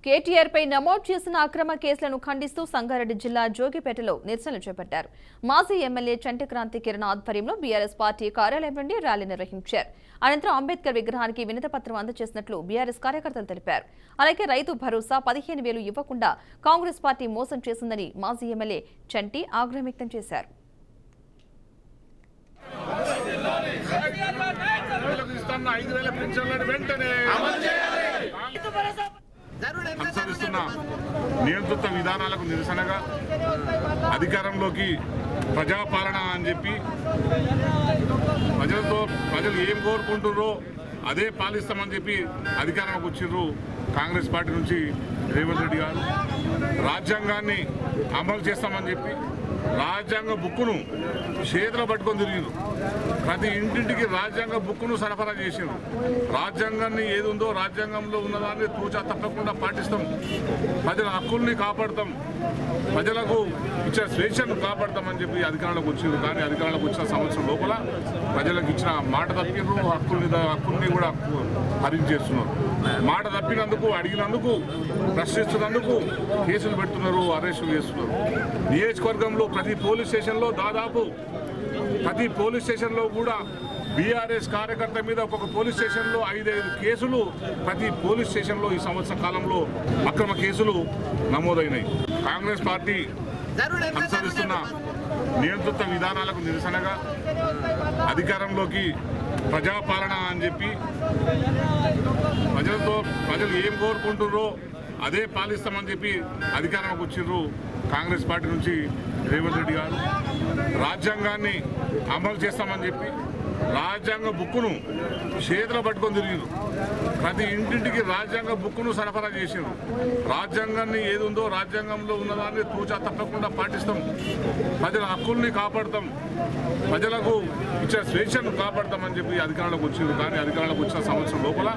కేటీఆర్ పై నమోదు చేసిన అక్రమ కేసులను ఖండిస్తూ సంగారెడ్డి జిల్లా జోగిపేటలో నిరసనలు చేపట్టారు. మాజీ ఎమ్మెల్యే చంటిక్రాంతి కిరణ్ ఆధ్వర్యంలో బీఆర్ఎస్ పార్టీ కార్యాలయం నుండి ర్యాలీ నిర్వహించారు. అనంతరం అంబేద్కర్ విగ్రహానికి వినతిపత్రం అందజేసినట్లు బీఆర్ఎస్ కార్యకర్తలు తెలిపారు. అలాగే రైతు భరోసా 15,000 ఇవ్వకుండా కాంగ్రెస్ పార్టీ మోసం చేసిందని మాజీ ఎమ్మెల్యే చంటి ఆగ్రహం వ్యక్తం చేశారు. అనుసరిస్తున్న నియంత్రిత విధానాలకు నిరసనగా అధికారంలోకి ప్రజాపాలన అని చెప్పి ప్రజలు ఏం కోరుకుంటున్నారో అదే పాలిస్తామని చెప్పి అధికారంలోకి వచ్చిర్రు కాంగ్రెస్ పార్టీ నుంచి రేవంత్ రెడ్డి గారు. రాజ్యాంగాన్ని అమలు చేస్తామని చెప్పి రాజ్యాంగ బుక్కును చేతిలో పట్టుకొని తిరిగిరు. ప్రతి ఇంటింటికి రాజ్యాంగ బుక్కును సరఫరా చేసారు. రాజ్యాంగాన్ని ఏది ఉందో రాజ్యాంగంలో ఉన్నదాన్ని తూచా తప్పకుండా పాటిస్తాం, ప్రజల హక్కుల్ని కాపాడతాం, ప్రజలకు ఇచ్చిన స్వేచ్ఛను కాపాడతామని చెప్పి అధికారంలోకి వచ్చింది. కానీ అధికారంలోకి వచ్చిన సంవత్సరం లోపల ప్రజలకు ఇచ్చిన మాట తప్పిర్రు, హక్కుల్ని కూడా హరించేస్తున్నారు. మాట తప్పినందుకు, అడిగినందుకు, ప్రశ్నిస్తున్నందుకు కేసులు పెడుతున్నారు, అరెస్టులు చేస్తున్నారు. నియోజకవర్గంలో ప్రతి పోలీస్ స్టేషన్లో దాదాపు ప్రతి పోలీస్ స్టేషన్లో కూడా బీఆర్ఎస్ కార్యకర్త మీద ఒక్కొక్క పోలీస్ స్టేషన్లో 5 కేసులు ప్రతి పోలీస్ స్టేషన్లో ఈ సంవత్సర కాలంలో అక్రమ కేసులు నమోదైనాయి. కాంగ్రెస్ పార్టీ అనుసరిస్తున్న నియంత్రిత విధానాలకు నిరసనగా అధికారంలోకి ప్రజాపాలన అని చెప్పి ప్రజలు ఏం కోరుకుంటున్నారో అదే పాలిస్తామని చెప్పి అధికారంలోకి వచ్చిర్రు కాంగ్రెస్ పార్టీ నుంచి రేవంత్ రెడ్డి గారు. రాజ్యాంగాన్ని అమలు చేస్తామని చెప్పి రాజ్యాంగ బుక్కును చేతిలో పట్టుకొని తిరిగిరు. ప్రతి ఇంటింటికి రాజ్యాంగ బుక్కును సరఫరా చేసారు. రాజ్యాంగాన్ని ఏది ఉందో రాజ్యాంగంలో ఉన్నదాన్ని తూచా తప్పకుండా పాటిస్తాం, ప్రజల హక్కుల్ని కాపాడతాం, ప్రజలకు ఇచ్చిన స్వేచ్ఛను కాపాడతామని చెప్పి అధికారంలోకి వచ్చింది. కానీ అధికారంలోకి వచ్చిన సంవత్సరం లోపల